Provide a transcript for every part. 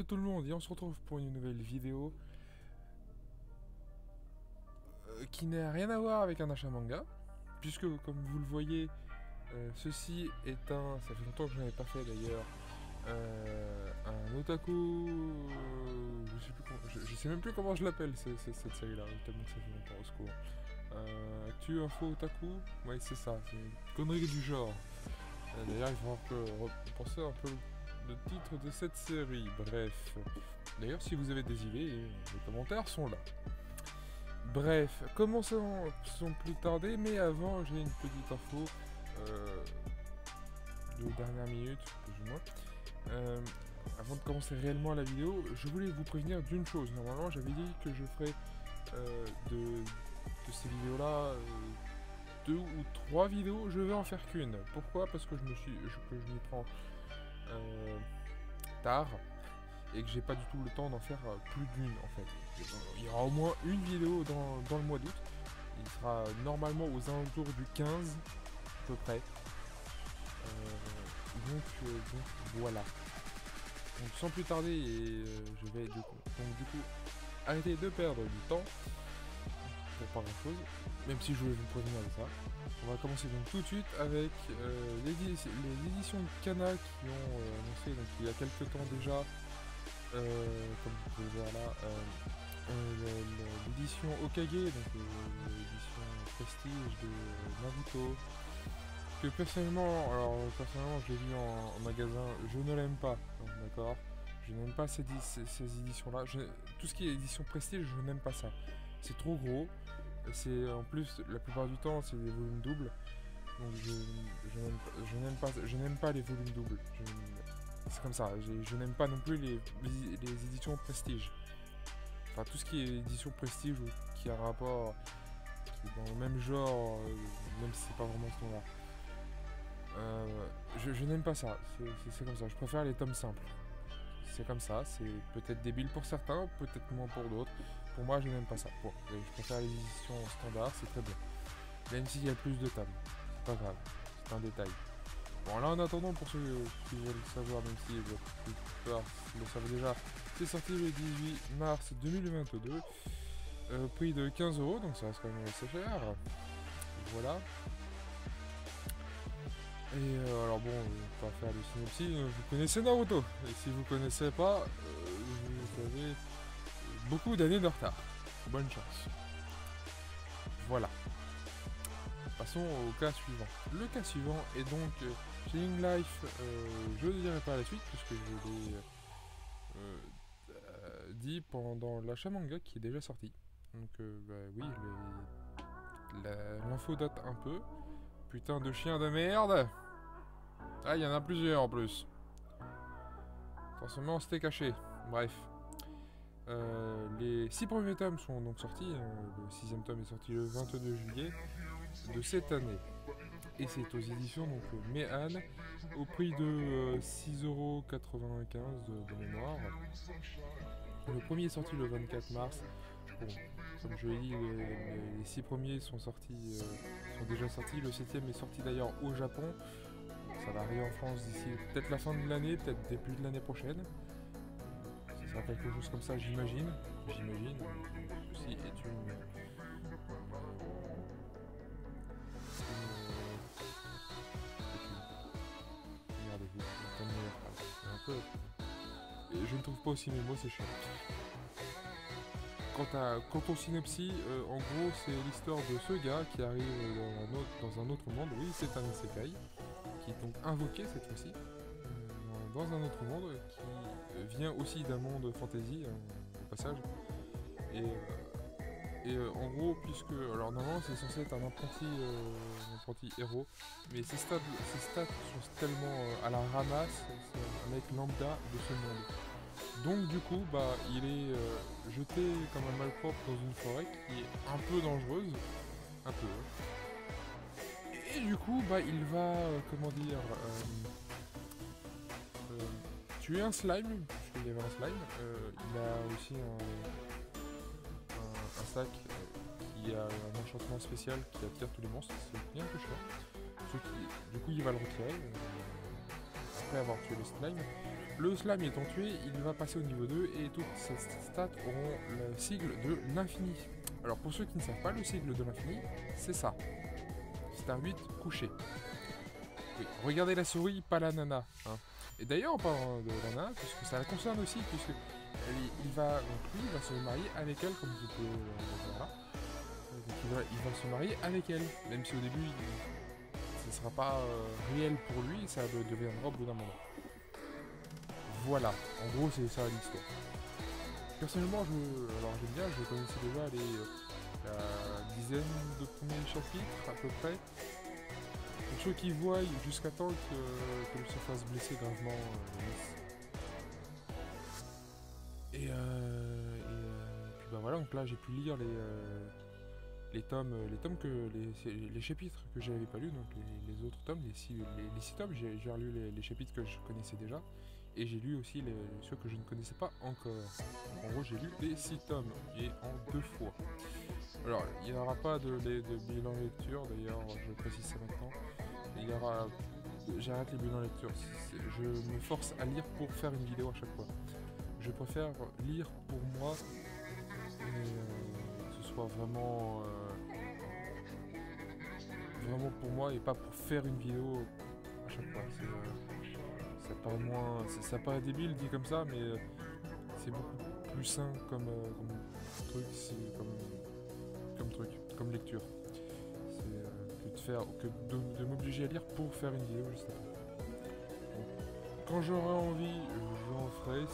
tout le monde et on se retrouve pour une nouvelle vidéo qui n'a rien à voir avec un achat manga, puisque comme vous le voyez, ceci est un... ça fait longtemps que je n'avais pas fait d'ailleurs, un otaku... je sais même plus comment je l'appelle cette série là, tellement que ça fait longtemps, au secours. Actu info otaku, ouais c'est ça, c'est une connerie du genre. D'ailleurs il va falloir repenser un peu le titre de cette série, bref. D'ailleurs si vous avez des idées, les commentaires sont là. Bref, commençons sans plus tarder, mais avant j'ai une petite info de dernière minute, plus ou moins. Avant de commencer réellement la vidéo, je voulais vous prévenir d'une chose. Normalement j'avais dit que je ferais de ces vidéos là 2 ou 3 vidéos, je vais en faire qu'une. Pourquoi? Parce que je m'y prends tard et que j'ai pas du tout le temps d'en faire plus d'une en fait. Il y aura au moins une vidéo dans le mois d'août. Il sera normalement aux alentours du 15 à peu près. Donc voilà. Donc sans plus tarder, je vais du coup arrêter de perdre du temps pour pas grand chose, même si je voulais vous prévenir de ça. On va commencer donc tout de suite avec les éditions de Kana qui ont annoncé donc, il y a quelques temps déjà, comme vous pouvez voir là, l'édition Okage, donc l'édition prestige de Naruto, que personnellement, je l'ai vu en magasin, je ne l'aime pas, d'accord. Je n'aime pas ces éditions là. Tout ce qui est édition prestige, je n'aime pas ça. C'est trop gros. C'est en plus la plupart du temps c'est des volumes doubles. Donc je n'aime pas les volumes doubles. C'est comme ça. Je n'aime pas non plus les éditions prestige. Enfin tout ce qui est édition prestige ou qui a un rapport qui est dans le même genre, même si c'est pas vraiment ce nom-là. Je n'aime pas ça. C'est comme ça. Je préfère les tomes simples. C'est comme ça, c'est peut-être débile pour certains, peut-être moins pour d'autres. Pour moi, je n'aime pas ça. Bon, je préfère les éditions standards, c'est très bien. Même s'il y a plus de tables, c'est pas grave, c'est un détail. Bon, là en attendant, pour ceux qui veulent le savoir, même si la plupart le savent déjà, c'est sorti le 18 mars 2022, prix de 15 €, donc ça reste quand même assez cher. Voilà. Et alors bon, on va faire le synopsis, vous connaissez Naruto, et si vous connaissez pas, vous avez beaucoup d'années de retard. Bonne chance. Voilà. Passons au cas suivant. Le cas suivant est donc Chilling Life, je ne dirai pas la suite, puisque je l'ai dit pendant l'achat manga qui est déjà sorti. Donc bah oui, l'info date un peu. Putain de chien de merde. Ah, il y en a plusieurs en plus. Transformé en steak caché. Bref. Les 6 premiers tomes sont donc sortis. Le 6ème tome est sorti le 22 juillet de cette année. Et c'est aux éditions donc Méhan au prix de 6,95 € de mémoire. Le premier est sorti le 24 mars. Bon, comme je l'ai dit, les 6 premiers sont déjà sortis. Le 7ème est sorti d'ailleurs au Japon. Ça va arriver en France d'ici peut-être la fin de l'année, peut-être début de l'année prochaine. Ça sera quelque chose comme ça, j'imagine. J'imagine. Ceci est une un peu. Et je ne trouve pas aussi mes mots, c'est chiant. Quant au synopsis, en gros, c'est l'histoire de ce gars qui arrive dans un autre monde. Oui, c'est un isekai, qui est donc invoqué cette fois-ci, dans un autre monde, qui vient aussi d'un monde fantasy, au passage. Et en gros, puisque... Alors normalement, c'est censé être un apprenti héros, mais ses stats sont tellement à la ramasse, c'est un mec lambda de ce monde. Donc du coup, bah, il est jeté comme un malpropre dans une forêt qui est un peu dangereuse. Un peu. Et du coup, bah, il va, tuer un slime, puisqu'il y avait un slime. Il a aussi un sac qui a un enchantement spécial qui attire tous les monstres. C'est bien que chiant. Du coup, il va le retirer après avoir tué le slime. Le slime étant tué, il va passer au niveau 2 et toutes ses stats auront le sigle de l'infini. Alors pour ceux qui ne savent pas, le sigle de l'infini, c'est ça. C'est un 8 couché. Oui, regardez la souris, pas la nana. Hein. Et d'ailleurs, en parlant de la nana, puisque ça la concerne aussi, puisque il va se marier avec elle, comme vous pouvez le voir là. Donc il va se marier avec elle, même si au début, ce ne sera pas réel pour lui, ça deviendra au bout d'un moment. Voilà, en gros c'est ça l'histoire. Personnellement, j'aime bien, je connaissais déjà la dizaine de premiers chapitres à peu près. Pour ceux qui voient jusqu'à temps que se fasse blesser gravement puis bah voilà, donc là j'ai pu lire les chapitres que j'avais pas lus, donc les autres tomes, les six tomes, j'ai relu les chapitres que je connaissais déjà. Et j'ai lu aussi ceux que je ne connaissais pas encore. En gros, j'ai lu les 6 tomes, et en 2 fois. Alors, il n'y aura pas de bilan lecture, d'ailleurs, je précise ça maintenant. J'arrête les bilans lecture. Je me force à lire pour faire une vidéo à chaque fois. Je préfère lire pour moi, et que ce soit vraiment pour moi et pas pour faire une vidéo à chaque fois. Ça paraît débile dit comme ça, mais c'est beaucoup plus sain comme truc, comme lecture. C'est de m'obliger à lire pour faire une vidéo juste après. Donc, quand j'aurai envie, j'en ferai,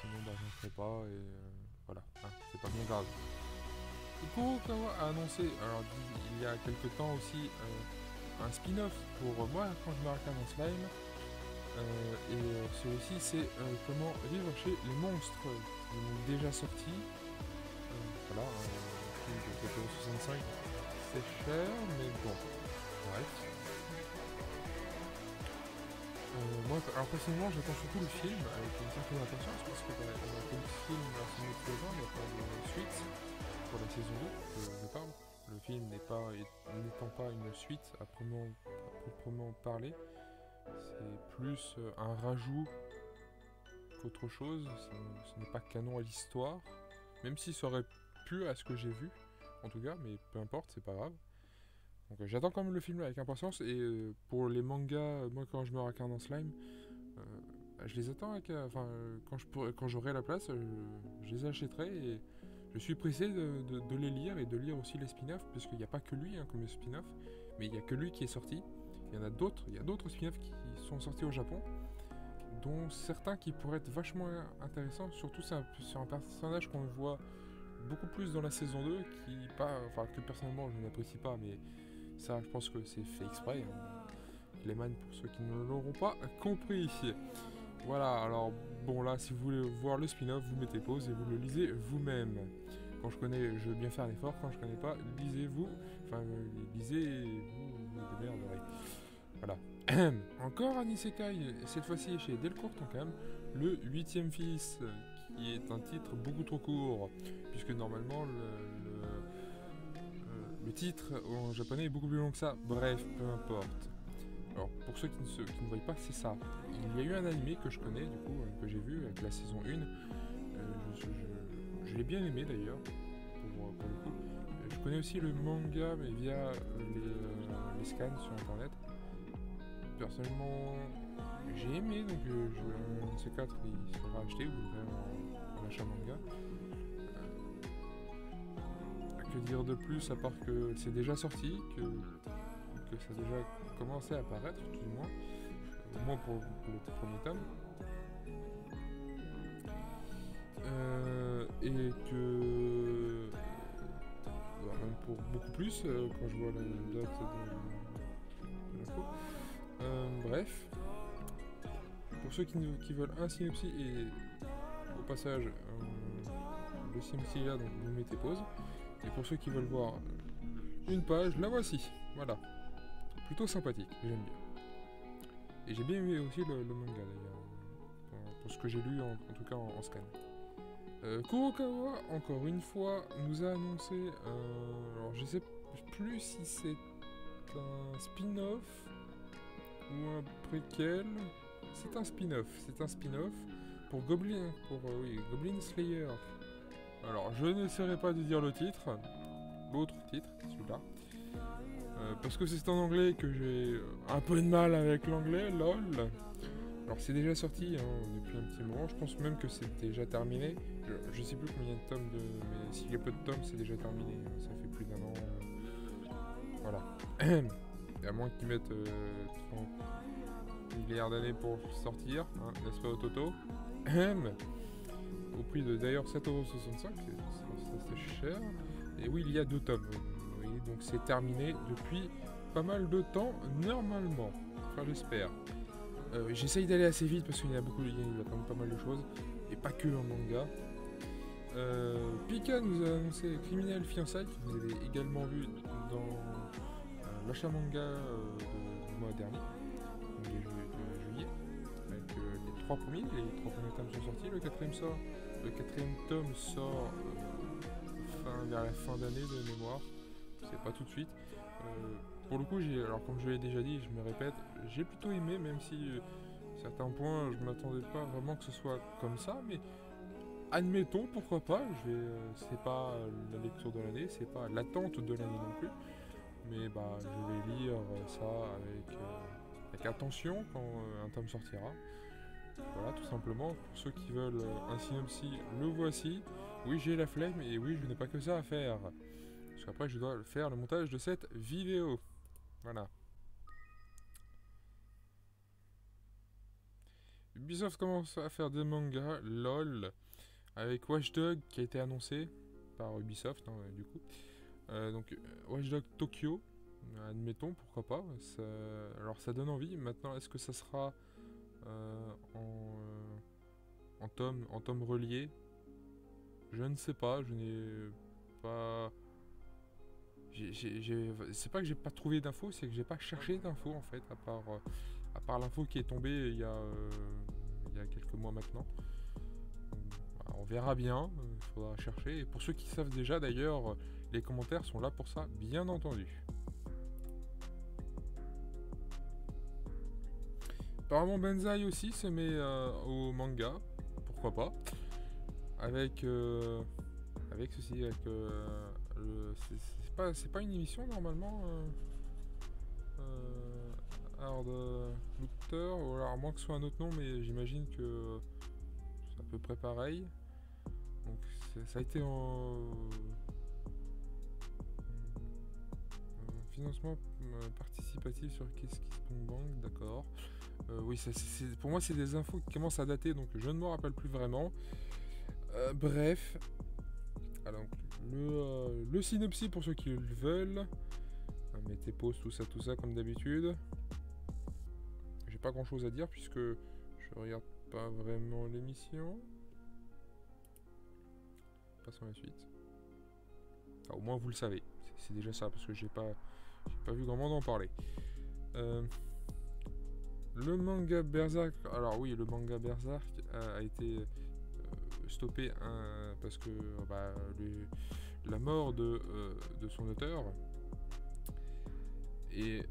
sinon bah, j'en ferai pas, et voilà, hein, c'est pas bien grave. Kurokawa a annoncé, alors il y a quelques temps aussi, un spin-off pour moi quand je me raconte en slime. Celui-ci c'est comment vivre chez les monstres. Ils sont déjà sortis. Voilà, un film de 4,65€, c'est cher, mais bon, bref. Moi, alors personnellement, j'attends surtout le film avec une certaine impatience parce que on a fait le film la semaine précédente, il n'y a pas de suite pour la saison 2, je parle. Le film n'étant pas une suite à proprement parler, c'est plus un rajout qu'autre chose. Ce n'est pas canon à l'histoire, même si ça aurait pu à ce que j'ai vu, en tout cas, mais peu importe, c'est pas grave. Donc j'attends quand même le film avec impatience, et pour les mangas, moi quand je me raconte en slime, je les attends quand j'aurai la place, je les achèterai, et je suis pressé de les lire et de lire aussi les spin-offs, parce qu'il n'y a pas que lui comme spin-off, mais il n'y a que lui qui est sorti. Il y a d'autres spin-offs qui sont sortis au Japon, dont certains qui pourraient être vachement intéressants, surtout sur un personnage qu'on voit beaucoup plus dans la saison 2, que personnellement je n'apprécie pas, mais ça je pense que c'est fait exprès. Clayman, pour ceux qui ne l'auront pas compris. Voilà, alors bon là, si vous voulez voir le spin-off, vous mettez pause et vous le lisez vous-même. Quand je connais, je veux bien faire un effort, quand je connais pas, lisez-vous et vous démerderez. Voilà. Encore un isekai, cette fois-ci chez Delcourt Tonkam, le 8ème fils, qui est un titre beaucoup trop court, puisque normalement le titre en japonais est beaucoup plus long que ça. Bref, peu importe. Alors, pour ceux qui ne voient pas, c'est ça. Il y a eu un animé que je connais, du coup, que j'ai vu avec la saison 1. Je l'ai bien aimé d'ailleurs, pour le coup. Je connais aussi le manga, mais via les scans sur internet. Personnellement, j'ai aimé, donc un de ces 4 il sera acheté ou en achat manga. Que dire de plus à part que c'est déjà sorti, que ça a déjà commencé à apparaître, tout du moins. Au moins pour le premier tome. Et que... même pour beaucoup plus, quand je vois la date de l'info. Bref. Pour ceux qui veulent un synopsis, et au passage, le synopsis là, donc vous mettez pause. Et pour ceux qui veulent voir une page, la voici. Voilà. Plutôt sympathique, j'aime bien. Et j'ai bien aimé aussi le manga d'ailleurs, pour ce que j'ai lu en tout cas en scan. Kurokawa, encore une fois, nous a annoncé, alors je sais plus si c'est un spin-off ou un préquel, c'est un spin-off. C'est un spin-off pour Goblin, oui, Goblin Slayer. Alors, je n'essaierai pas de dire le titre, l'autre titre, celui-là. Parce que c'est en anglais que j'ai un peu de mal avec l'anglais, lol. Alors c'est déjà sorti depuis un petit moment, je pense même que c'est déjà terminé. Je sais plus combien de tomes mais s'il y a peu de tomes c'est déjà terminé, ça fait plus d'1 an. Voilà. À moins qu'ils mettent 30 milliards d'années pour sortir, hein, n'est-ce pas Ototo? Au prix de d'ailleurs 7,65€, c'est cher. Et oui, il y a 2 tomes. Vous voyez, donc c'est terminé depuis pas mal de temps, normalement. Enfin, j'espère. J'essaye d'aller assez vite parce qu'il y a beaucoup, il y a quand même pas mal de choses. Et pas que en manga. Pika nous a annoncé Criminel Fiançailles, que vous avez également vu dans l'achat manga du mois dernier, de juillet. Avec les 3 premiers tomes sont sortis, le 4ème sort. Le 4ème tome sort vers la fin d'année de mémoire, c'est pas tout de suite. Pour le coup, alors comme je l'ai déjà dit, je me répète, j'ai plutôt aimé, même si certains points, je m'attendais pas vraiment que ce soit comme ça, mais admettons, pourquoi pas. C'est pas la lecture de l'année, c'est pas l'attente de l'année non plus, mais bah je vais lire ça avec attention quand un tome sortira. Voilà, tout simplement. Pour ceux qui veulent un synopsis, le voici. Oui, j'ai la flemme et oui, je n'ai pas que ça à faire. Parce qu'après, je dois faire le montage de cette vidéo. Voilà. Ubisoft commence à faire des mangas, lol. Avec Watch Dogs qui a été annoncé par Ubisoft, hein, du coup. Donc, Watch Dogs Tokyo. Admettons, pourquoi pas. Alors, ça donne envie. Maintenant, est-ce que ça sera en tome relié? Je ne sais pas, je n'ai pas... C'est pas que j'ai pas trouvé d'infos, c'est que j'ai pas cherché d'infos en fait, à part l'info qui est tombée il y a quelques mois maintenant. On verra bien, il faudra chercher. Et pour ceux qui savent déjà d'ailleurs, les commentaires sont là pour ça, bien entendu. Apparemment Benzaï aussi se met au manga, pourquoi pas. Avec ceci, c'est pas une émission normalement, Hard Looter, ou alors à moins que ce soit un autre nom, mais j'imagine que c'est à peu près pareil. Donc ça a été en financement participatif sur KissKissBankBank, d'accord. Oui, pour moi c'est des infos qui commencent à dater, donc je ne me rappelle plus vraiment. Bref, alors le synopsis pour ceux qui le veulent. Mettez pause, tout ça comme d'habitude. J'ai pas grand chose à dire puisque je regarde pas vraiment l'émission. Passons à la suite. Enfin, au moins vous le savez, c'est déjà ça parce que j'ai pas vu grand monde en parler. Le manga Berserk, alors oui, le manga Berserk a été stoppé parce que la mort de son auteur. Et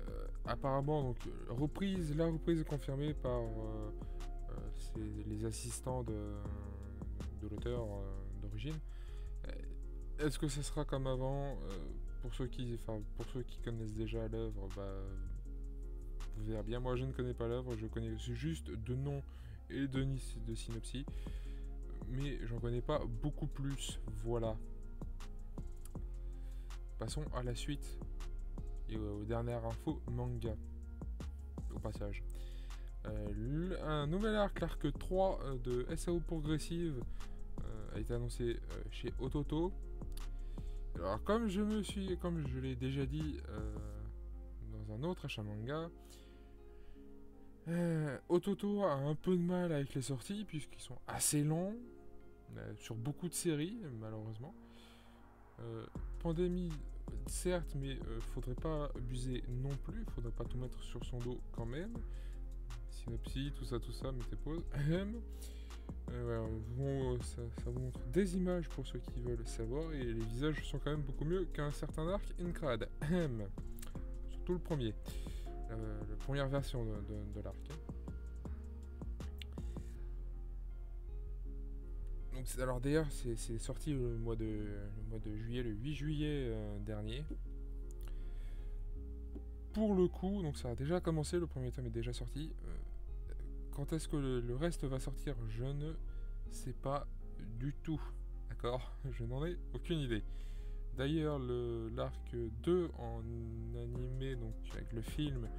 apparemment, donc, la reprise est confirmée par les assistants de l'auteur d'origine. Est-ce que ça sera comme avant? Pour ceux qui connaissent déjà l'œuvre, vous verrez bien. Moi, je ne connais pas l'œuvre, je connais juste de nom et de synopsis, mais j'en connais pas beaucoup plus. Voilà. Passons à la suite et aux dernières infos manga. Au passage, un nouvel l'arc 3 de SAO Progressive a été annoncé chez Ototo. Alors comme je l'ai déjà dit dans un autre achat manga, Ototo a un peu de mal avec les sorties puisqu'ils sont assez longs sur beaucoup de séries malheureusement. Pandémie certes, mais faudrait pas abuser non plus, faudrait pas tout mettre sur son dos quand même. Synopsis, tout ça, mettez pause. Ça vous montre des images pour ceux qui veulent savoir, et les visages sont quand même beaucoup mieux qu'un certain arc Incrad. Surtout le premier, la première version de l'arc. Donc, alors d'ailleurs, c'est sorti le mois de juillet, le 8 juillet dernier. Pour le coup, donc ça a déjà commencé, le premier tome est déjà sorti. Quand est-ce que le reste va sortir? Je ne sais pas du tout. D'accord? Je n'en ai aucune idée. D'ailleurs, l'arc 2 en animé, donc avec le film,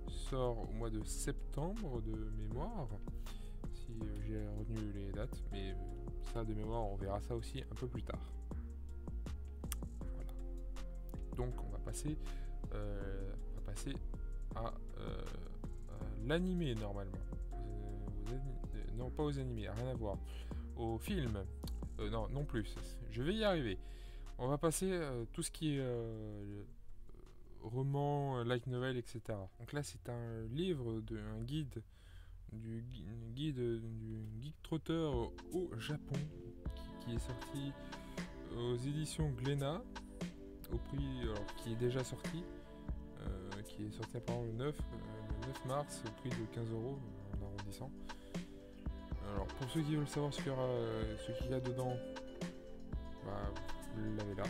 sort au mois de septembre de mémoire. Si j'ai retenu les dates, mais ça de mémoire, on verra ça aussi un peu plus tard. Voilà. Donc on va passer à l'animé normalement. Non, pas aux animés, rien à voir. Au film. Non plus. Je vais y arriver. On va passer tout ce qui est roman, light novel, etc. Donc là, c'est un livre, un guide du geek trotteur au Japon qui est sorti aux éditions Glénat au prix qui est déjà sorti qui est sorti apparemment le 9 mars au prix de 15 € en arrondissant. Alors pour ceux qui veulent savoir ce qu'il y a dedans, bah, vous l'avez là.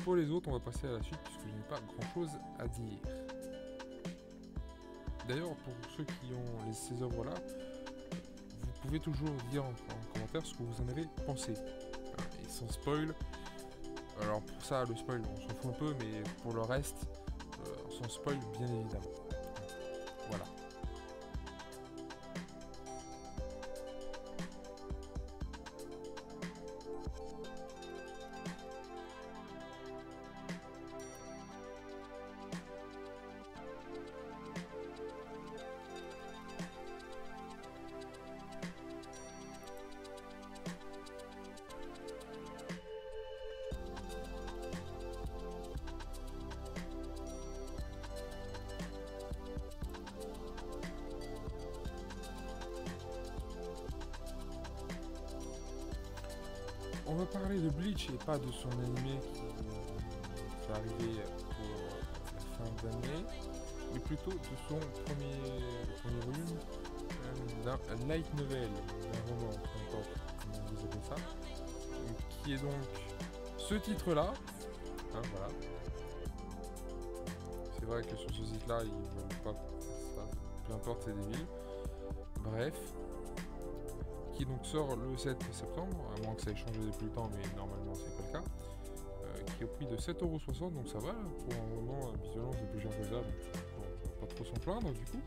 Pour les autres, on va passer à la suite puisque je n'ai pas grand chose à dire. D'ailleurs, pour ceux qui ont ces œuvres-là, vous pouvez toujours dire en commentaire ce que vous en avez pensé. Et sans spoil. Alors pour ça, le spoil, on s'en fout un peu, mais pour le reste, sans spoil, bien évidemment. Voilà. On va parler de Bleach et pas de son animé qui va arriver pour la fin d'année, mais plutôt de son premier volume d'un light novel, d'un roman, peu importe comment vous appelez ça, qui est donc ce titre-là. Hein, voilà. C'est vrai que sur ce site-là, ils ne veulent pas ça, peu importe, c'est débile. Bref. Qui donc sort le 7 septembre, à moins que ça ait changé depuis le temps, mais normalement c'est pas le cas, qui est au prix de 7,60 €, donc ça va, pour un moment visuellement c'est plus cher que ça, donc on va pas trop s'en plaindre du coup.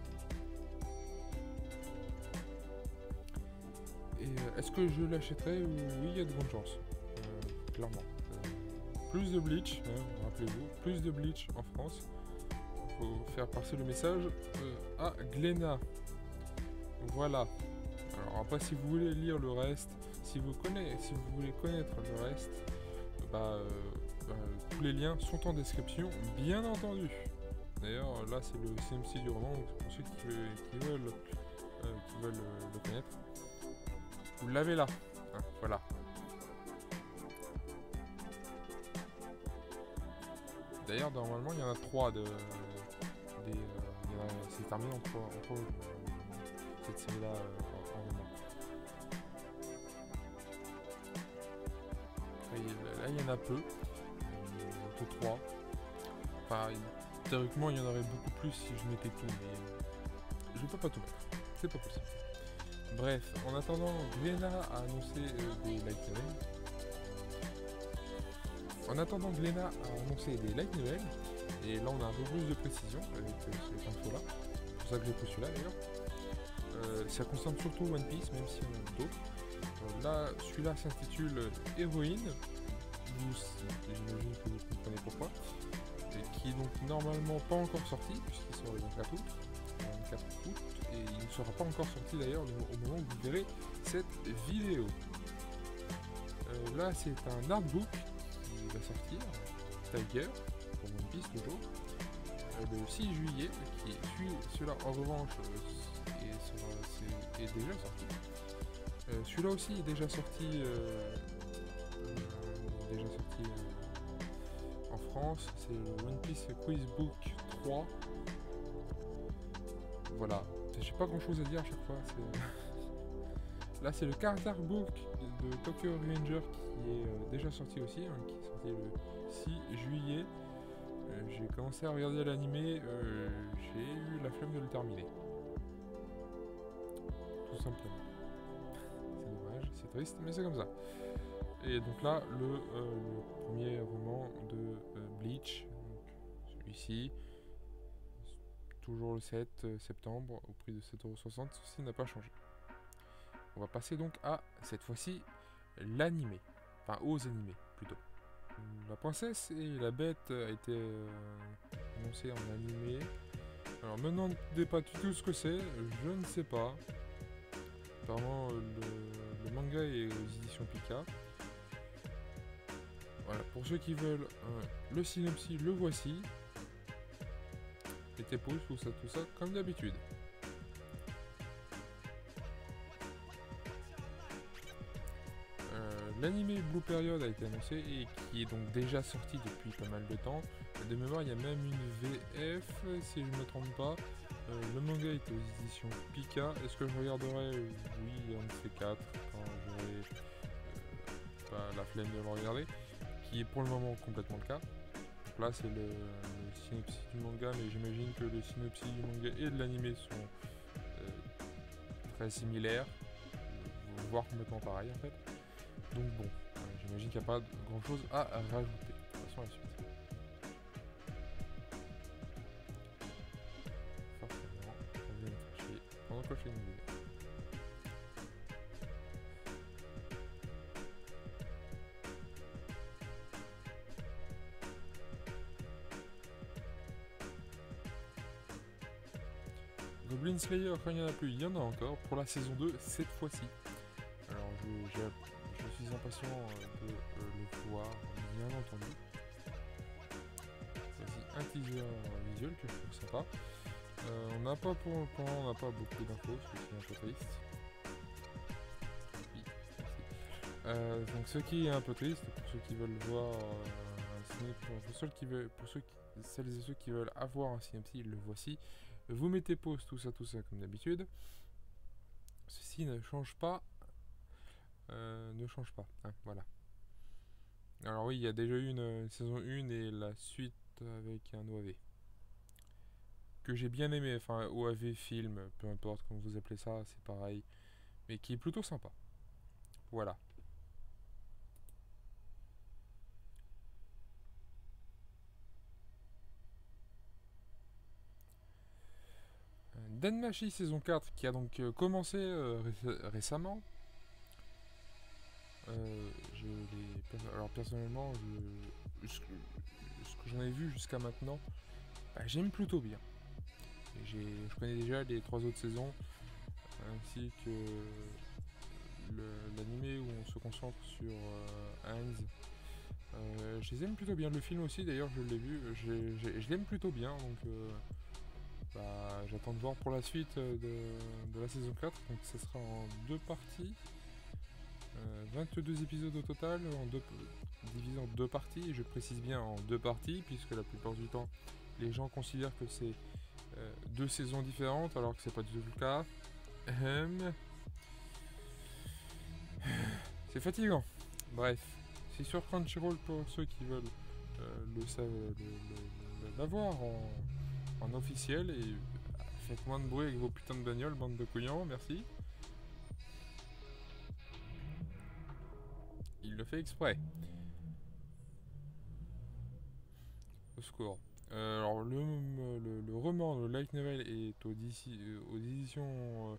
Et est-ce que je l'achèterai? Oui, il y a de bonnes chances, clairement. Plus de Bleach, hein, rappelez-vous, plus de Bleach en France. Il faut faire passer le message à Glénat. Voilà. Alors après, si vous voulez lire le reste, si vous voulez connaître le reste, tous les liens sont en description, bien entendu. D'ailleurs, là c'est le CMC du roman, donc pour ceux qui veulent le connaître, vous l'avez là. Hein, voilà. D'ailleurs, normalement, il y en a 3 c'est terminé en 3 cette série-là. Là, il y en a peu, que 3. Enfin, théoriquement, il y en aurait beaucoup plus si je mettais tout, mais je peux pas tout mettre. C'est pas possible. Bref, en attendant, Glénat a annoncé des light novels. En attendant, Glénat a annoncé des light novels, et là, on a un peu plus de précision avec cette info-là. C'est pour ça que j'ai pris celui-là d'ailleurs. Ça concerne surtout One Piece, même si on a d'autres. Là, celui-là s'intitule Héroïne. J'imagine que vous comprenez pourquoi. Et qui est donc normalement pas encore sorti, puisqu'il sort le 24 août. Et il ne sera pas encore sorti d'ailleurs au moment où vous verrez cette vidéo. Là, c'est un artbook qui va sortir, Tiger, pour One Piece toujours, le 6 juillet, qui suit cela en revanche est déjà sorti. Celui-là aussi est déjà sorti en France, c'est le One Piece Quiz Book 3. Voilà, j'ai pas grand chose à dire à chaque fois, Là, c'est le Cardar Book de Tokyo Revenger qui est déjà sorti aussi, hein, qui est sorti le 6 juillet. J'ai commencé à regarder l'animé, j'ai eu la flemme de le terminer. Tout simplement. C'est dommage, c'est triste, mais c'est comme ça. Et donc là, le premier roman de Bleach, celui-ci, toujours le 7 septembre, au prix de 7,60 €, ceci n'a pas changé. On va passer donc à, cette fois-ci, l'animé. Enfin, aux animés, plutôt. La princesse et la bête a été annoncée en animé. Alors, me demandez pas du tout ce que c'est, je ne sais pas. Apparemment, le manga est aux éditions Pika. Voilà, pour ceux qui veulent le synopsis, le voici. Mettez pause, tout ça, comme d'habitude. L'anime Blue Period a été annoncé et qui est donc déjà sorti depuis pas mal de temps. De mémoire, il y a même une VF, si je ne me trompe pas. Le manga est aux éditions Pika. Est-ce que je regarderai? Oui, un de ces quatre, quand j'aurai la flemme de le regarder, qui est pour le moment complètement le cas. Donc là, c'est le synopsis du manga, mais j'imagine que les synopsis du manga et de l'anime sont très similaires, voire complètement pareils en fait. Donc bon, j'imagine qu'il n'y a pas grand chose à rajouter. Passons à la suite. Forcément, ça vient me faire chier pendant que je fais une vidéo. Goblin Slayer, quand il n'y en a plus, il y en a encore pour la saison 2 cette fois-ci. Alors je suis impatient de le voir, bien entendu. Voici un teaser visuel que je trouve sympa. On n'a pas pour l'instant, on n'a pas beaucoup d'infos, ce qui est un peu triste. Oui, merci. Donc ce qui est un peu triste, pour ceux qui veulent voir celles et ceux qui veulent avoir un synopsis, le voici. Vous mettez pause, tout ça comme d'habitude. Ceci ne change pas. Hein, voilà. Alors oui, il y a déjà eu une saison 1 et la suite avec un OAV. Que j'ai bien aimé, enfin OAV film, peu importe comment vous appelez ça, c'est pareil. Mais qui est plutôt sympa. Voilà. Danmachi saison 4 qui a donc commencé récemment. Alors personnellement, ce que j'en ai vu jusqu'à maintenant, j'aime plutôt bien. Je connais déjà les 3 autres saisons, ainsi que l'animé où on se concentre sur Hans. Je les aime plutôt bien. Le film aussi, d'ailleurs, je l'ai vu, je l'aime plutôt bien, donc j'attends de voir pour la suite de la saison 4. Donc ce sera en 2 parties. 22 épisodes au total, divisé en 2 parties, et je précise bien en 2 parties, puisque la plupart du temps, les gens considèrent que c'est 2 saisons différentes, alors que c'est pas du tout le cas. C'est fatigant. Bref, c'est sur Crunchyroll pour ceux qui veulent l'avoir en officiel, et faites moins de bruit avec vos putains de bagnoles, bande de couillons, merci. Il le fait exprès. Au secours. Alors le roman, le light novel est aux éditions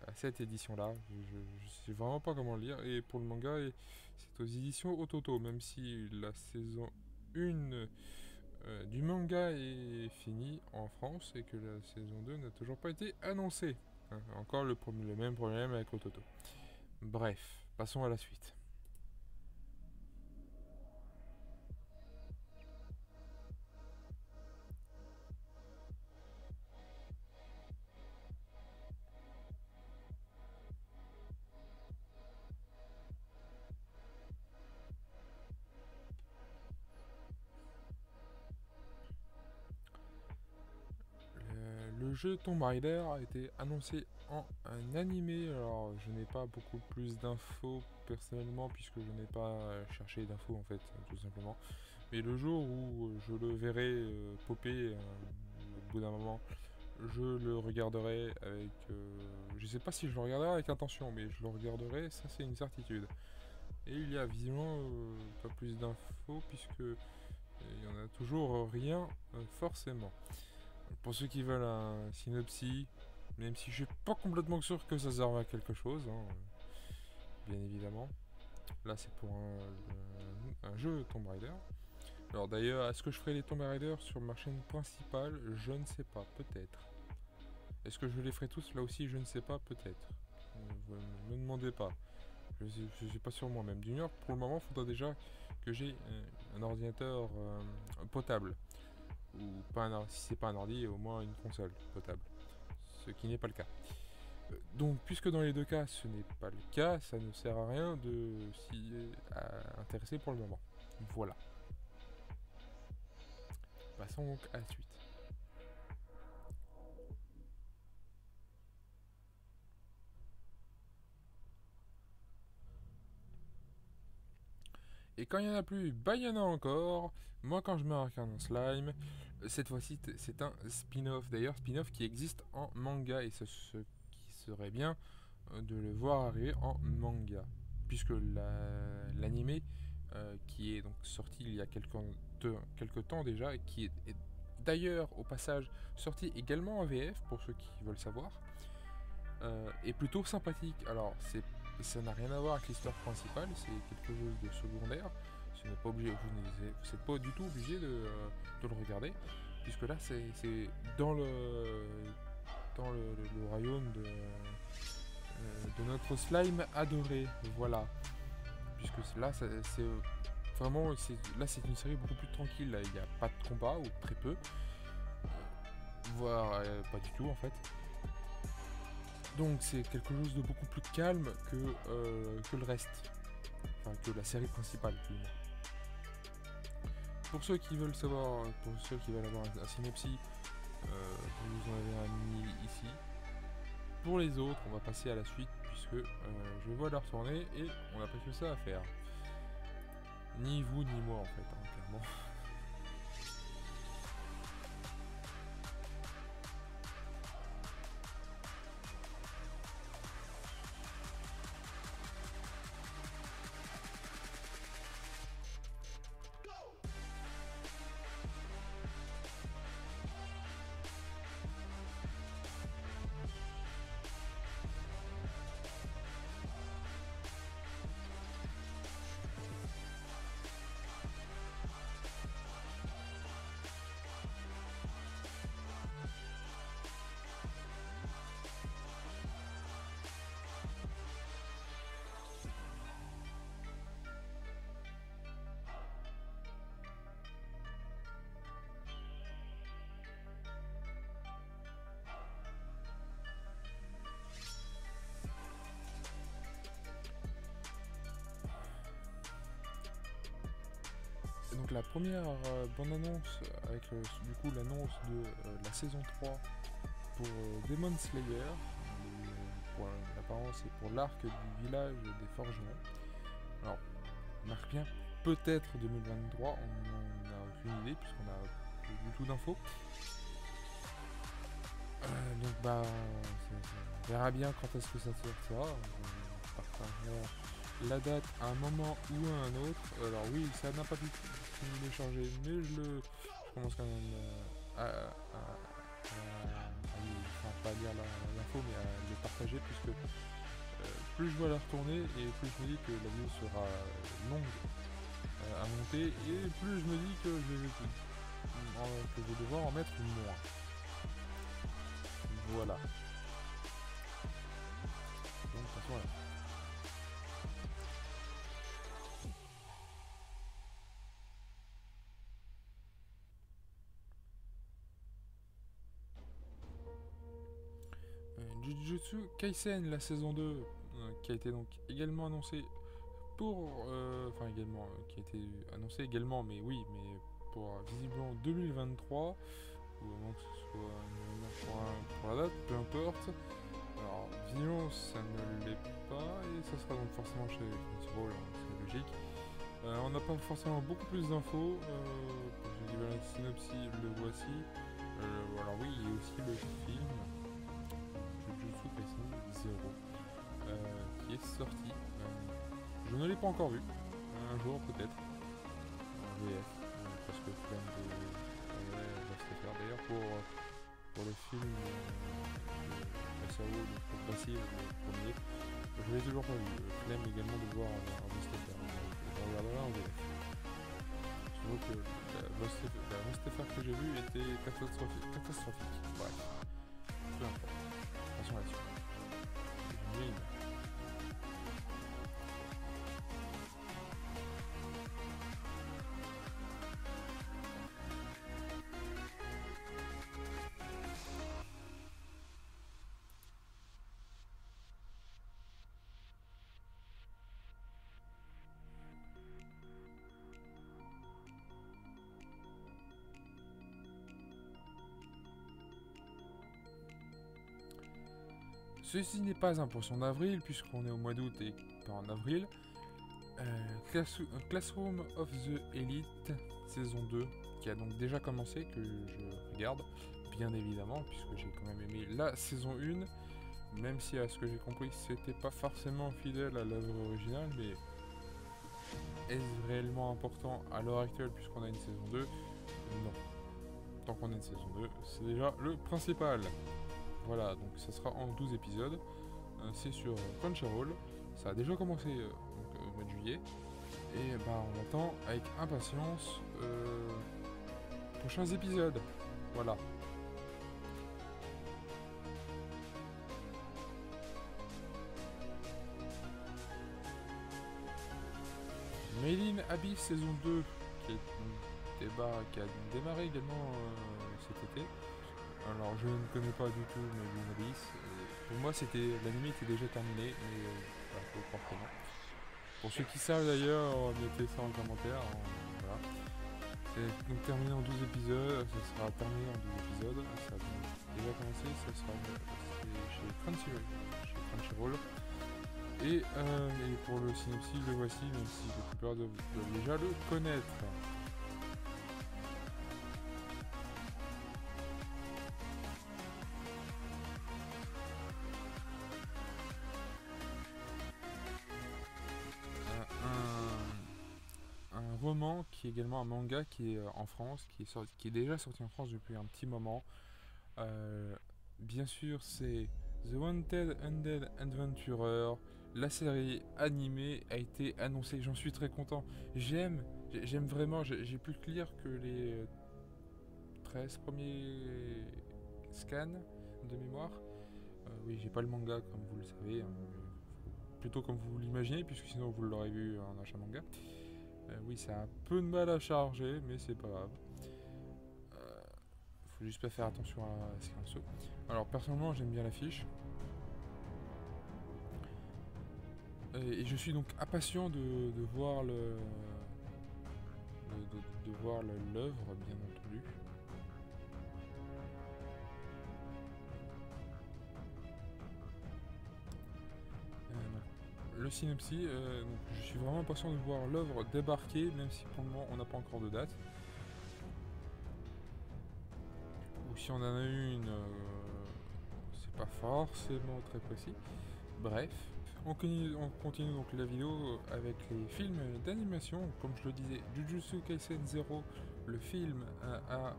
à cette édition là. Je sais vraiment pas comment le lire. Et pour le manga, c'est aux éditions Ototo, même si la saison 1 du manga est finie en France et que la saison 2 n'a toujours pas été annoncée. Hein, encore le même problème avec Ototo. Bref, passons à la suite. Le jeu Tomb Raider a été annoncé en un animé. Alors, je n'ai pas beaucoup plus d'infos personnellement, puisque je n'ai pas cherché d'infos en fait, tout simplement. Mais le jour où je le verrai popper, au bout d'un moment, je le regarderai avec. Je sais pas si je le regarderai avec intention, mais je le regarderai, ça c'est une certitude. Et il y a visiblement pas plus d'infos, puisque il y en a toujours rien, forcément. Pour ceux qui veulent un synopsis, même si je suis pas complètement sûr que ça serve à quelque chose, hein, bien évidemment. Là, c'est pour un jeu Tomb Raider. Alors d'ailleurs, est-ce que je ferai les Tomb Raider sur ma chaîne principale? Je ne sais pas, peut-être. Est-ce que je les ferai tous? Là aussi, je ne sais pas, peut-être. Ne me demandez pas. Je suis pas sûr moi-même. D'une pour le moment, il faudra déjà que j'ai un ordinateur potable. Ou pas si c'est pas un ordi, au moins une console potable. Ce qui n'est pas le cas. Donc, puisque dans les deux cas, ce n'est pas le cas, ça ne sert à rien de s'y intéresser pour le moment. Voilà. Passons donc à la suite. Et quand il n'y en a plus, bah il y en a encore. Moi, quand je me regarde un slime, cette fois-ci, c'est un spin-off. D'ailleurs, spin-off qui existe en manga. Et ce qui serait bien de le voir arriver en manga. Puisque l'animé, qui est donc sorti il y a quelques temps déjà, et qui est d'ailleurs, au passage, sorti également en VF, pour ceux qui veulent savoir, est plutôt sympathique. Alors, ça n'a rien à voir avec l'histoire principale, c'est quelque chose de secondaire. Ce n'est pas obligé, vous n'êtes pas du tout obligé de le regarder, puisque là, c'est dans le royaume de notre slime adoré. Voilà. Puisque là, c'est vraiment, là, c'est une série beaucoup plus tranquille. Là. Il n'y a pas de combat, ou très peu. Voire pas du tout, en fait. Donc c'est quelque chose de beaucoup plus calme que le reste. Enfin, que la série principale, plus ou moins. Pour ceux qui veulent savoir, pour ceux qui veulent avoir un synopsis, vous en avez un mini ici. Pour les autres, on va passer à la suite, puisque je vais voir leur tourner et on n'a pas que ça à faire. Ni vous, ni moi, en fait, hein, clairement. Donc la première bande-annonce avec du coup l'annonce de la saison 3 pour Demon Slayer. Pour l'apparence et pour l'arc du village des forgerons. Alors, on marque bien peut-être 2023, on n'a aucune idée puisqu'on n'a plus du tout d'infos. Donc bah, on verra bien quand est-ce que ça sortira. On partagera la date à un moment ou à un autre. Alors oui, ça n'a pas fini de changer, mais je commence quand même pas à lire l'info, mais à le partager, puisque plus je vois la retourner et plus je me dis que la vidéo sera longue à monter, et plus je me dis que je vais devoir en mettre moins. Voilà. Donc, voilà. Jujutsu Kaisen, la saison 2, qui a été donc également annoncée qui a été annoncé également, mais oui, mais pour visiblement 2023, ou moment que ce soit une raison pour la date, peu importe. Alors, violence, ça ne l'est pas, et ça sera donc forcément chez Crunchyroll, hein, c'est logique. On n'a pas forcément beaucoup plus d'infos. Pour ceux qui veulent un synopsis, le voici. Alors oui, il y a aussi le film Jujutsu Kaisen 0 qui est sorti. Je ne l'ai pas encore vu. Un jour peut-être. En VF. Parce que flemme de... va se le faire. D'ailleurs pour le film de SAO, le Progressive, le premier, je l'ai toujours pas vu. Flemme également de voir en VSTFR. Je regarderai en VF. Je trouve que la VSTFR que j'ai vue était catastrophique. Bref. Peu importe. Attention là-dessus. J'ai une image. Ceci n'est pas un poisson d'avril, puisqu'on est au mois d'août et pas en avril. Classroom of the Elite, saison 2, qui a donc déjà commencé, que je regarde, bien évidemment, puisque j'ai quand même aimé la saison 1, même si à ce que j'ai compris, c'était pas forcément fidèle à l'œuvre originale, mais est-ce réellement important à l'heure actuelle, puisqu'on a une saison 2? Non. Tant qu'on a une saison 2, c'est déjà le principal. Voilà, donc ça sera en 12 épisodes. C'est sur Crunchyroll. Ça a déjà commencé donc, au mois de juillet. Et on attend avec impatience prochains épisodes. Voilà. Made in Abyss saison 2 qui a démarré également cet été. Alors je ne connais pas du tout Made in Abyss. Pour moi l'anime était déjà terminé, mais faut croire que non. Pour ceux qui savent d'ailleurs, mettez ça en commentaire. Voilà. C'est donc terminé en 12 épisodes, ça sera terminé en 12 épisodes. Ça a déjà commencé, ça sera chez Crunchyroll. Et pour le synopsis, le voici, même si la plupart doivent déjà le connaître. Un roman qui est également un manga qui est en France, qui est déjà sorti en France depuis un petit moment. Bien sûr, c'est The Wanted Undead Adventurer. La série animée a été annoncée. J'en suis très content. J'aime vraiment. J'ai pu lire que les 13 premiers scans de mémoire. Oui, j'ai pas le manga comme vous le savez, hein, plutôt comme vous l'imaginez, puisque sinon vous l'aurez vu en achat manga. Oui, ça a un peu de mal à charger, mais c'est pas grave. Faut juste pas faire attention à ce qu'il en soit. Alors personnellement, j'aime bien l'affiche. Et je suis donc impatient de voir l'œuvre, bien entendu. Le synopsis, donc je suis vraiment impatient de voir l'œuvre débarquer, même si pour le moment on n'a pas encore de date. Ou si on en a une, c'est pas forcément très précis. Bref, on continue donc la vidéo avec les films d'animation. Comme je le disais, Jujutsu Kaisen 0, le film a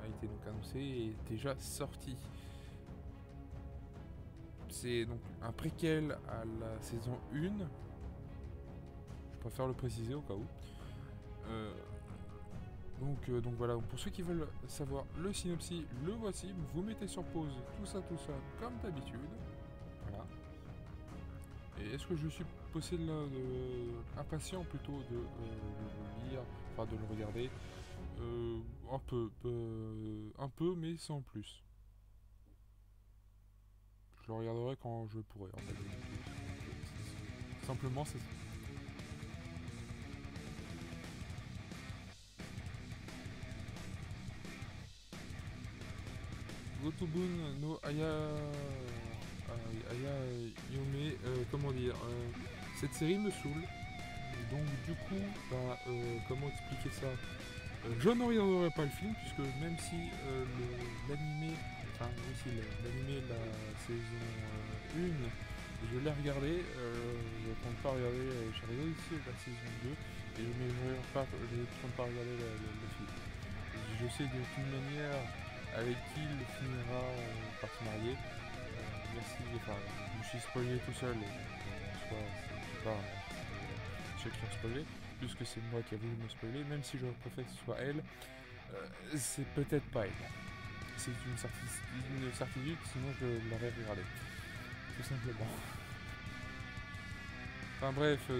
été donc annoncé et est déjà sorti. C'est donc un préquel à la saison 1. Je préfère le préciser au cas où. Donc voilà, pour ceux qui veulent savoir le synopsis, le voici. Vous mettez sur pause tout ça comme d'habitude. Voilà. Et est-ce que je suis impatient plutôt de le lire, enfin de le regarder? Un peu, mais sans plus. Je le regarderai quand je pourrai, en fait. Simplement, c'est ça. Shotobun no Aya Yome, comment dire, cette série me saoule. Donc du coup, comment expliquer ça? Je ne regarderai pas le film puisque même si l'animé, enfin oui si l'animé la saison 1, je l'ai regardé, je ne compte pas regarder, j'ai regardé aussi la saison 2 et je ne compte pas regarder le film. Je sais de toute manière avec qui il finira par se marier. Merci, enfin je me suis spoilé tout seul, en soi c'est pas ceux qui ont spoilé, puisque c'est moi qui ai voulu me spoiler, même si je préfère que ce soit elle, c'est peut-être pas elle. C'est une certitude, sinon je l'aurais regardé. Tout simplement. Enfin bref,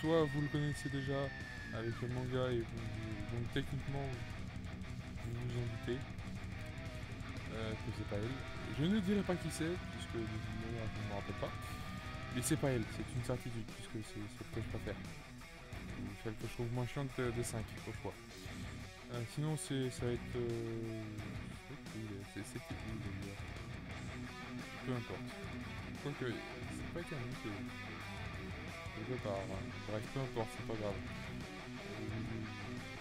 soit vous le connaissez déjà avec le manga et donc techniquement vous vous en doutez que c'est pas elle. Je ne dirai pas qui c'est, puisque de toute manière je ne me rappelle pas. Mais c'est pas elle, c'est une certitude, puisque c'est celle que je préfère. Celle que je trouve moins chiante des 5 au choix. Sinon ça va être... c'était où d'ailleurs? Peu importe. Quoique, c'est pas canon, c'est quelque part. Hein. Bref, peu importe, c'est pas grave.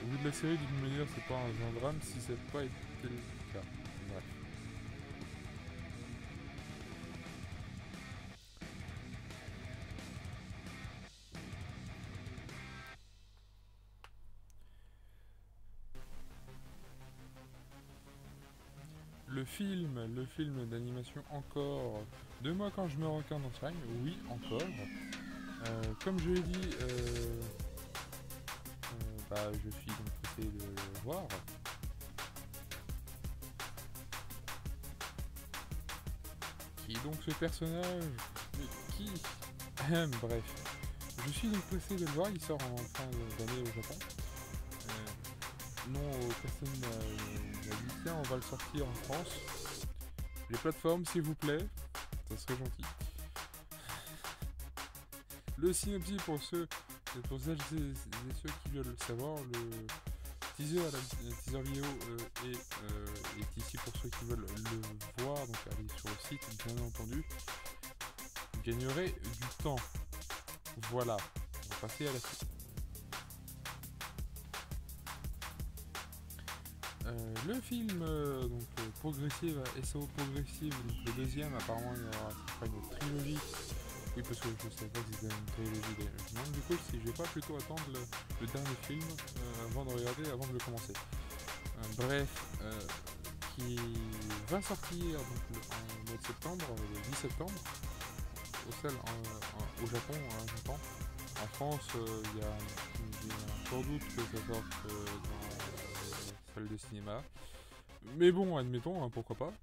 Au bout de la série, d'une manière, c'est pas un drame si ça n'a pas été le cas. Bref. Le film d'animation encore, de moi quand je me regarde en time, oui encore. Comme je l'ai dit, je suis donc pressé de le voir. Qui est donc ce personnage? Qui bref. Je suis donc pressé de le voir, il sort en fin d'année au Japon. Non aux personnes m'a dit tiens on va le sortir en France. Les plateformes s'il vous plaît, ça serait gentil. Le synopsis pour celles et ceux qui veulent le savoir, le teaser vidéo est ici pour ceux qui veulent le voir, donc allez sur le site bien entendu. Vous gagnerez du temps. Voilà, on va passer à la suite. Le film Progressive, SAO Progressive, donc le deuxième, apparemment il y aura une trilogie. Oui, parce que je savais pas si c'était une trilogie. Je me demande du coup si je vais pas plutôt attendre le dernier film avant de regarder, avant de le commencer. Qui va sortir donc, en mois de septembre, le 10 septembre, au Japon, j'entends. En France, il y a sans doute que ça sorte dans salle de cinéma. Mais bon, admettons, hein, pourquoi pas.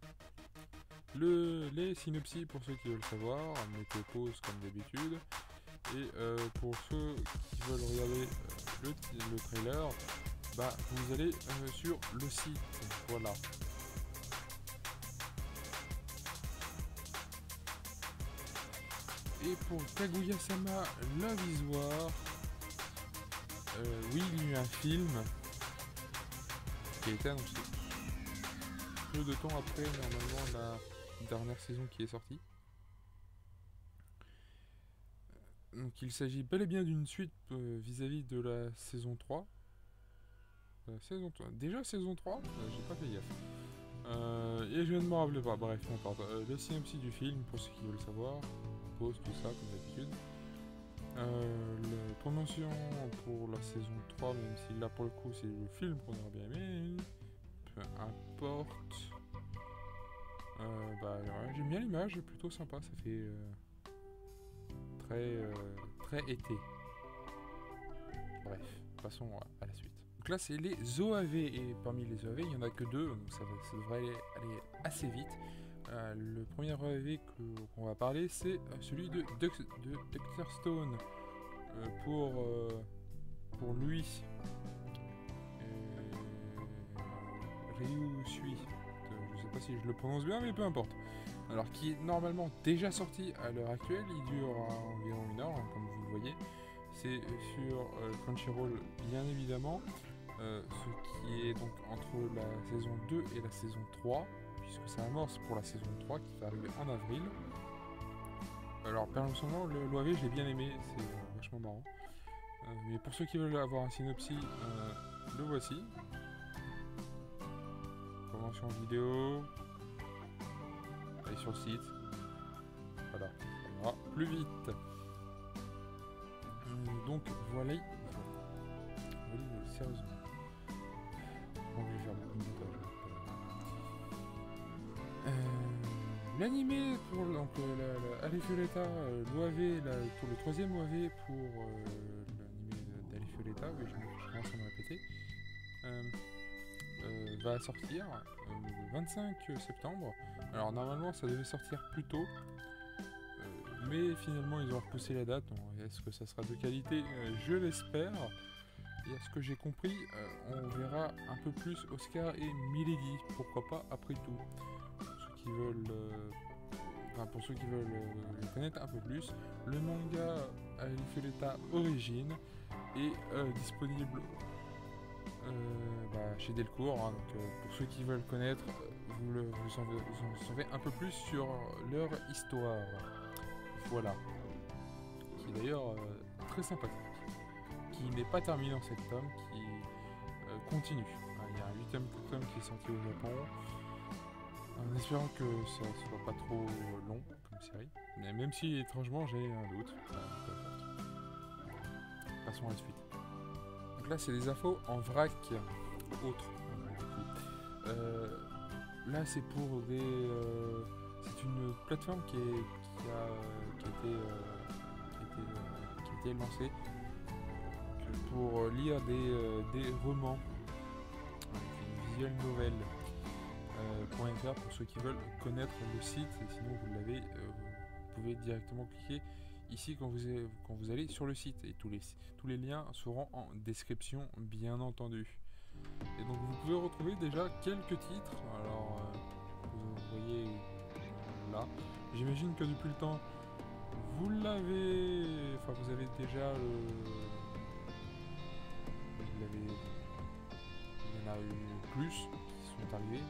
Les synopsis pour ceux qui veulent savoir, mettez pause comme d'habitude. Et pour ceux qui veulent regarder le trailer, vous allez sur le site. Voilà. Et pour Kaguya-sama Love is War, oui, il y a eu un film qui a été annoncé. Peu de temps après, normalement, la dernière saison qui est sortie. Donc il s'agit bel et bien d'une suite vis-à-vis de la saison 3. Déjà saison 3 j'ai pas fait gaffe. Et je ne me rappelle pas, bref, n'importe. Le synopsis du film, pour ceux qui veulent savoir. Pause, tout ça, comme d'habitude. La promotion pour la saison 3, même si là pour le coup c'est le film qu'on aurait bien aimé. Peu importe. J'aime bien l'image, plutôt sympa, ça fait très été. Bref, passons à la suite. Donc là c'est les OAV, et parmi les OAV il n'y en a que deux, donc ça devrait aller assez vite. Le premier OAV qu'on va parler c'est celui de Dr Stone. Pour lui, Ryu Sui, je sais pas si je le prononce bien mais peu importe. Alors qui est normalement déjà sorti à l'heure actuelle, il dure environ 1 heure, hein, comme vous le voyez. C'est sur Crunchyroll bien évidemment, ce qui est donc entre la saison 2 et la saison 3. puisque ça amorce pour la saison 3 qui va arriver en avril. Alors personnellement l'OAV j'ai bien aimé, c'est vachement marrant. Mais pour ceux qui veulent avoir un synopsis, le voici. Convention vidéo. Allez sur le site. Voilà, ça ira plus vite. Donc voilà. Sérieusement. Bon, je vais faire beaucoup de montage. L'animé pour donc Allez Violetta, l'OAV, pour le troisième OAV pour l'animé d'Allez Violetta, oui, je commence à me répéter, va sortir le 25 septembre. Alors normalement ça devait sortir plus tôt, mais finalement ils ont repoussé la date. Est-ce que ça sera de qualité? Je l'espère. Et à ce que j'ai compris, on verra un peu plus Oscar et Milady, pourquoi pas après tout. Pour ceux qui veulent le connaître un peu plus, le manga Allez Violetta Origine est disponible chez Delcourt. Hein, donc, pour ceux qui veulent connaître, vous en saurez un peu plus sur leur histoire. Voilà. Qui est d'ailleurs très sympathique. Qui n'est pas terminé en cet tome, qui continue. Il y a un 8ème tome qui est sorti au Japon. En espérant que ça soit pas trop long comme série. Mais même si étrangement j'ai un doute. Passons à la suite. Donc là c'est des infos en vrac autres. Là c'est pour des... c'est une plateforme qui a été lancée pour lire des romans. Une visual novel. .fr pour ceux qui veulent connaître le site, et sinon vous l'avez, vous pouvez directement cliquer ici quand vous allez sur le site, et tous les liens seront en description bien entendu. Et donc vous pouvez retrouver déjà quelques titres. Alors vous voyez là, j'imagine que depuis le temps vous l'avez, enfin vous avez déjà il y en a eu plus qui sont arrivés.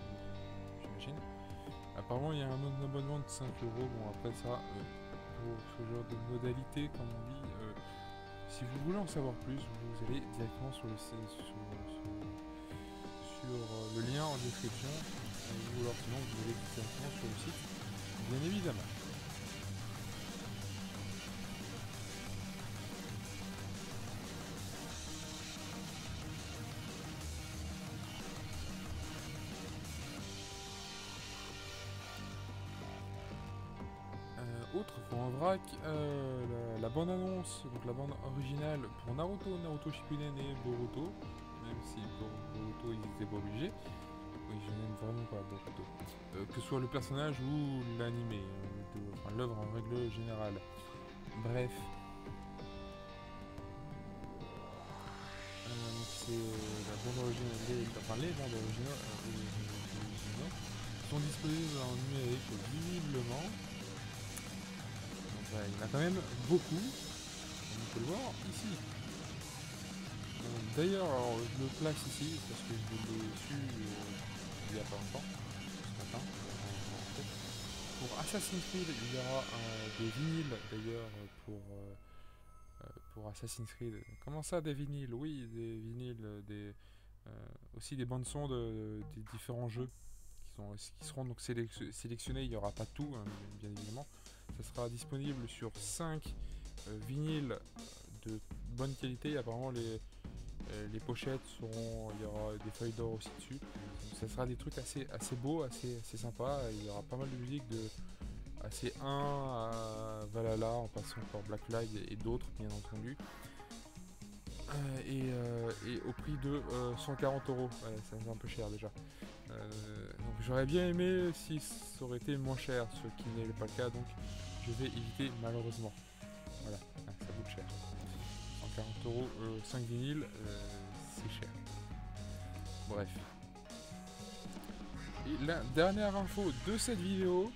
Apparemment il y a un abonnement de 5 €. Bon après ça, pour ce genre de modalité comme on dit, si vous voulez en savoir plus, vous allez directement sur le lien en description, ou alors sinon vous allez directement sur le site, bien évidemment. Autre en vrac, la bande annonce, donc la bande originale pour Naruto Shippuden et Boruto, même si Boruto ils étaient pas obligés. Oui, je n'aime vraiment pas Boruto. Que ce soit le personnage ou l'animé, enfin l'œuvre en règle générale. Bref. C'est la bande originale, les bandes originales sont disponibles en numérique visiblement. Il y en a quand même beaucoup, comme on peut le voir ici. D'ailleurs, je le place ici parce que je l'ai su il y a pas longtemps, ce matin. Pour Assassin's Creed, il y aura des vinyles d'ailleurs pour Assassin's Creed. Comment ça, des vinyles? Oui, des vinyles, aussi des bandes son des différents jeux qui seront donc sélectionnés. Il n'y aura pas tout, hein, bien évidemment. Ça sera disponible sur 5 vinyles de bonne qualité. Apparemment les pochettes seront, il y aura des feuilles d'or aussi dessus. Donc, ça sera des trucs assez beaux, assez sympas. Il y aura pas mal de musique de AC1 à Valhalla en passant par Black Flag et d'autres bien entendu. Et au prix de 140 €. Ouais, c'est un peu cher déjà. Donc j'aurais bien aimé si ça aurait été moins cher, ce qui n'est pas le cas, donc je vais éviter malheureusement. Voilà, ça coûte cher. 140 €, 5 vinyles, c'est cher. Bref. Et la dernière info de cette vidéo,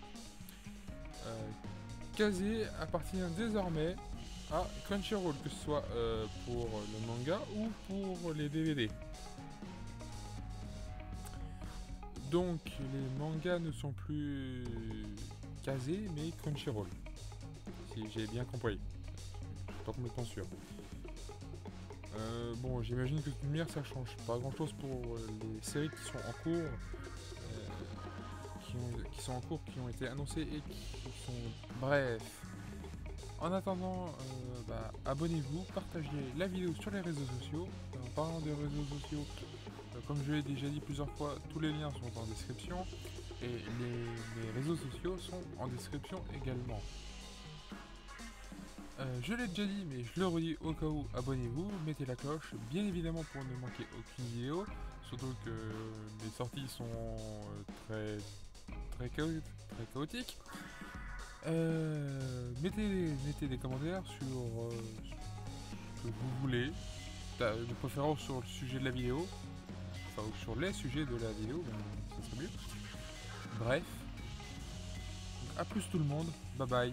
Kazé appartient désormais à Crunchyroll, que ce soit pour le manga ou pour les DVD. Donc les mangas ne sont plus casés mais Crunchyroll. Si j'ai bien compris. Je suis pas complètement sûr. Bon, j'imagine que de toute manière ça change pas grand chose pour les séries qui sont en cours, qui ont été annoncées et qui sont. Bref. En attendant, abonnez-vous, partagez la vidéo sur les réseaux sociaux. En parlant des réseaux sociaux, comme je l'ai déjà dit plusieurs fois, tous les liens sont en description et les réseaux sociaux sont en description également. Je l'ai déjà dit, mais je le redis au cas où, abonnez-vous, mettez la cloche, bien évidemment pour ne manquer aucune vidéo, surtout que les sorties sont très chaotiques. Mettez des commentaires sur ce que vous voulez, de préférence sur le sujet de la vidéo, enfin ou sur les sujets de la vidéo, ça serait mieux. Bref, donc, à plus tout le monde, bye bye.